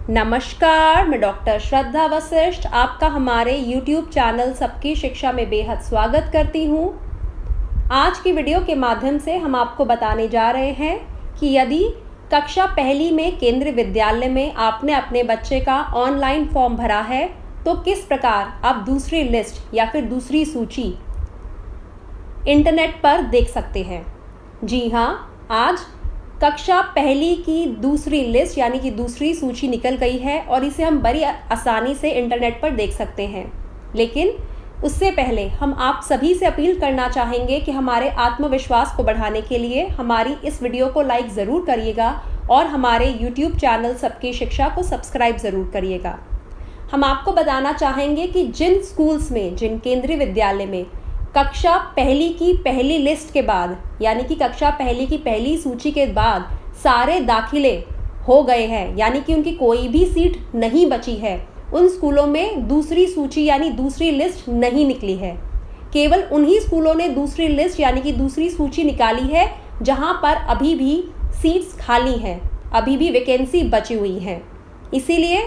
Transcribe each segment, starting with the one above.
नमस्कार, मैं डॉक्टर श्रद्धा वशिष्ठ आपका हमारे YouTube चैनल सबकी शिक्षा में बेहद स्वागत करती हूँ। आज की वीडियो के माध्यम से हम आपको बताने जा रहे हैं कि यदि कक्षा पहली में केंद्रीय विद्यालय में आपने अपने बच्चे का ऑनलाइन फॉर्म भरा है तो किस प्रकार आप दूसरी लिस्ट या फिर दूसरी सूची इंटरनेट पर देख सकते हैं। जी हाँ, आज कक्षा पहली की दूसरी लिस्ट यानी कि दूसरी सूची निकल गई है और इसे हम बड़ी आसानी से इंटरनेट पर देख सकते हैं। लेकिन उससे पहले हम आप सभी से अपील करना चाहेंगे कि हमारे आत्मविश्वास को बढ़ाने के लिए हमारी इस वीडियो को लाइक ज़रूर करिएगा और हमारे YouTube चैनल सबकी शिक्षा को सब्सक्राइब ज़रूर करिएगा। हम आपको बताना चाहेंगे कि जिन स्कूल्स में, जिन केंद्रीय विद्यालय में कक्षा पहली की पहली लिस्ट के बाद यानी कि कक्षा पहली की पहली सूची के बाद सारे दाखिले हो गए हैं यानी कि उनकी कोई भी सीट नहीं बची है, उन स्कूलों में दूसरी सूची यानी दूसरी लिस्ट नहीं निकली है। केवल उन्हीं स्कूलों ने दूसरी लिस्ट यानी कि दूसरी सूची निकाली है जहां पर अभी भी सीट्स खाली हैं, अभी भी वैकेंसी बची हुई हैं। इसीलिए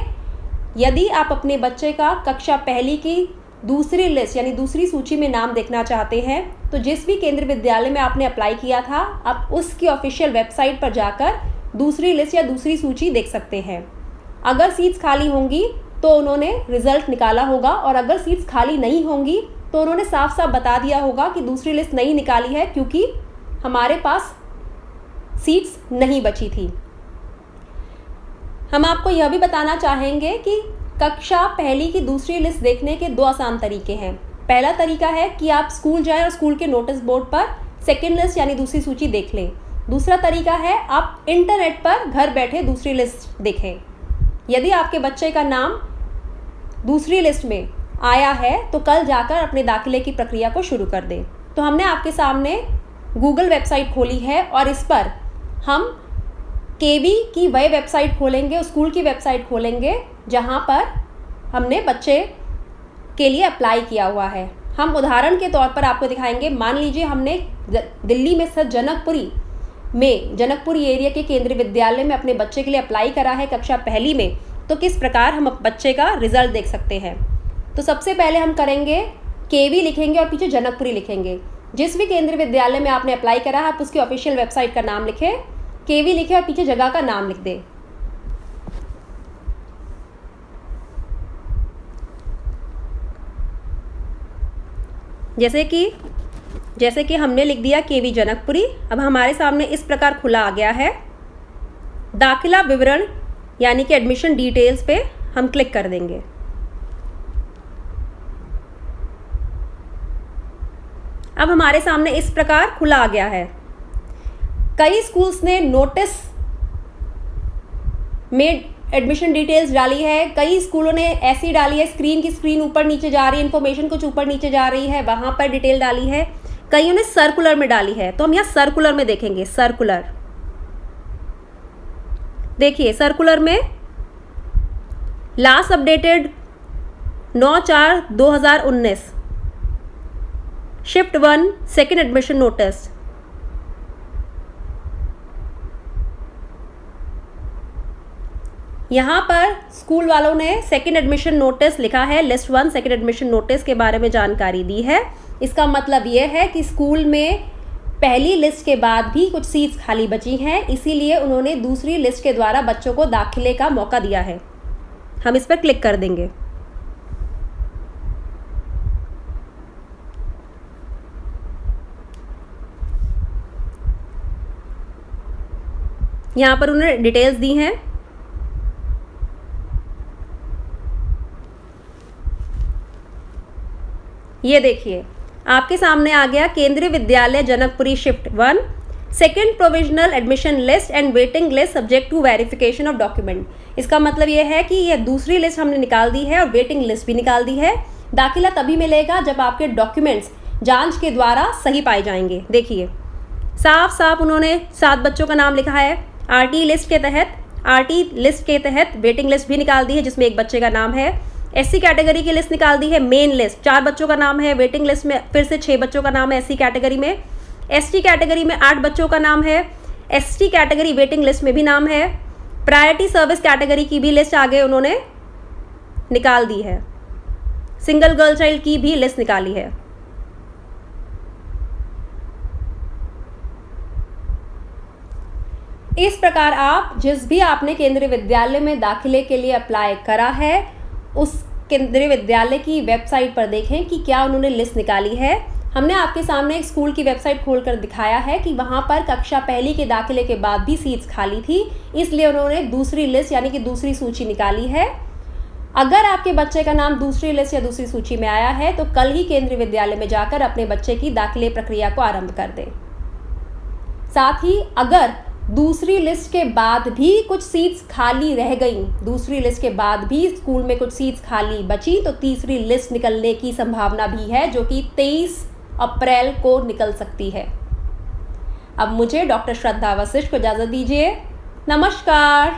यदि आप अपने बच्चे का कक्षा पहली की दूसरी लिस्ट यानी दूसरी सूची में नाम देखना चाहते हैं तो जिस भी केंद्रीय विद्यालय में आपने अप्लाई किया था आप उसकी ऑफिशियल वेबसाइट पर जाकर दूसरी लिस्ट या दूसरी सूची देख सकते हैं। अगर सीट्स खाली होंगी तो उन्होंने रिजल्ट निकाला होगा और अगर सीट्स खाली नहीं होंगी तो उन्होंने साफ साफ बता दिया होगा कि दूसरी लिस्ट नहीं निकाली है क्योंकि हमारे पास सीट्स नहीं बची थी। हम आपको यह भी बताना चाहेंगे कि कक्षा पहली की दूसरी लिस्ट देखने के दो आसान तरीके हैं। पहला तरीका है कि आप स्कूल जाएं और स्कूल के नोटिस बोर्ड पर सेकंड लिस्ट यानी दूसरी सूची देख लें। दूसरा तरीका है आप इंटरनेट पर घर बैठे दूसरी लिस्ट देखें। यदि आपके बच्चे का नाम दूसरी लिस्ट में आया है तो कल जाकर अपने दाखिले की प्रक्रिया को शुरू कर दें। तो हमने आपके सामने गूगल वेबसाइट खोली है और इस पर हम केवी की वह वेबसाइट खोलेंगे, स्कूल की वेबसाइट खोलेंगे जहां पर हमने बच्चे के लिए अप्लाई किया हुआ है। हम उदाहरण के तौर पर आपको दिखाएंगे। मान लीजिए हमने दिल्ली में स्थित जनकपुरी एरिया के केंद्रीय विद्यालय में अपने बच्चे के लिए अप्लाई करा है कक्षा पहली में, तो किस प्रकार हम बच्चे का रिजल्ट देख सकते हैं। तो सबसे पहले हम करेंगे केवी लिखेंगे और पीछे जनकपुरी लिखेंगे। जिस भी केंद्रीय विद्यालय में आपने अप्लाई करा है आप उसकी ऑफिशियल वेबसाइट का नाम लिखें, केवी लिखे और पीछे जगह का नाम लिख दें। जैसे कि हमने लिख दिया केवी जनकपुरी। अब हमारे सामने इस प्रकार खुला आ गया है। दाखिला विवरण यानी कि एडमिशन डिटेल्स पे हम क्लिक कर देंगे। अब हमारे सामने इस प्रकार खुला आ गया है। कई स्कूल्स ने नोटिस में एडमिशन डिटेल्स डाली है, कई स्कूलों ने ऐसी डाली है स्क्रीन ऊपर नीचे जा रही है, इन्फॉर्मेशन कुछ ऊपर नीचे जा रही है, वहाँ पर डिटेल डाली है। कईयों ने सर्कुलर में डाली है, तो हम यहाँ सर्कुलर में देखेंगे। सर्कुलर देखिए, सर्कुलर में last updated 9/4/2019 shift 1 second admission notice. यहाँ पर स्कूल वालों ने सेकेंड एडमिशन नोटिस लिखा है, लिस्ट 1 सेकेंड एडमिशन नोटिस के बारे में जानकारी दी है। इसका मतलब ये है कि स्कूल में पहली लिस्ट के बाद भी कुछ सीट्स खाली बची हैं, इसीलिए उन्होंने दूसरी लिस्ट के द्वारा बच्चों को दाखिले का मौका दिया है। हम इस पर क्लिक कर देंगे। यहाँ पर उन्होंने डिटेल्स दी हैं। ये देखिए, आपके सामने आ गया Kendriya Vidyalaya Janakpuri shift 1 second provisional admission list and waiting list subject to verification of document. इसका मतलब ये है कि यह दूसरी लिस्ट हमने निकाल दी है और वेटिंग लिस्ट भी निकाल दी है। दाखिला तभी मिलेगा जब आपके डॉक्यूमेंट्स जांच के द्वारा सही पाए जाएंगे। देखिए, साफ साफ उन्होंने 7 बच्चों का नाम लिखा है। आरटी लिस्ट के तहत वेटिंग लिस्ट भी निकाल दी है जिसमें एक बच्चे का नाम है। एससी कैटेगरी की लिस्ट निकाल दी है। मेन लिस्ट 4 बच्चों का नाम है। वेटिंग लिस्ट में फिर से 6 बच्चों का नाम है एससी कैटेगरी में। एसटी कैटेगरी में 8 बच्चों का नाम है। एसटी कैटेगरी वेटिंग लिस्ट में भी नाम है। प्रायोरिटी सर्विस कैटेगरी की भी लिस्ट आगे उन्होंने निकाल दी है, सिंगल गर्ल चाइल्ड की भी लिस्ट निकाली है। इस प्रकार आप जिस भी आपने केंद्रीय विद्यालय में दाखिले के लिए अप्लाई करा है, उस केंद्रीय विद्यालय की वेबसाइट पर देखें कि क्या उन्होंने लिस्ट निकाली है। हमने आपके सामने एक स्कूल की वेबसाइट खोलकर दिखाया है कि वहाँ पर कक्षा पहली के दाखिले के बाद भी सीट्स खाली थी, इसलिए उन्होंने दूसरी लिस्ट यानी कि दूसरी सूची निकाली है। अगर आपके बच्चे का नाम दूसरी लिस्ट या दूसरी सूची में आया है तो कल ही केंद्रीय विद्यालय में जाकर अपने बच्चे की दाखिले प्रक्रिया को आरंभ कर दें। साथ ही अगर दूसरी लिस्ट के बाद भी कुछ सीट्स खाली रह गई, दूसरी लिस्ट के बाद भी स्कूल में कुछ सीट्स खाली बची, तो तीसरी लिस्ट निकलने की संभावना भी है जो कि 23 अप्रैल को निकल सकती है। अब मुझे डॉक्टर श्रद्धा वशिष्ठ को इजाज़त दीजिए। नमस्कार।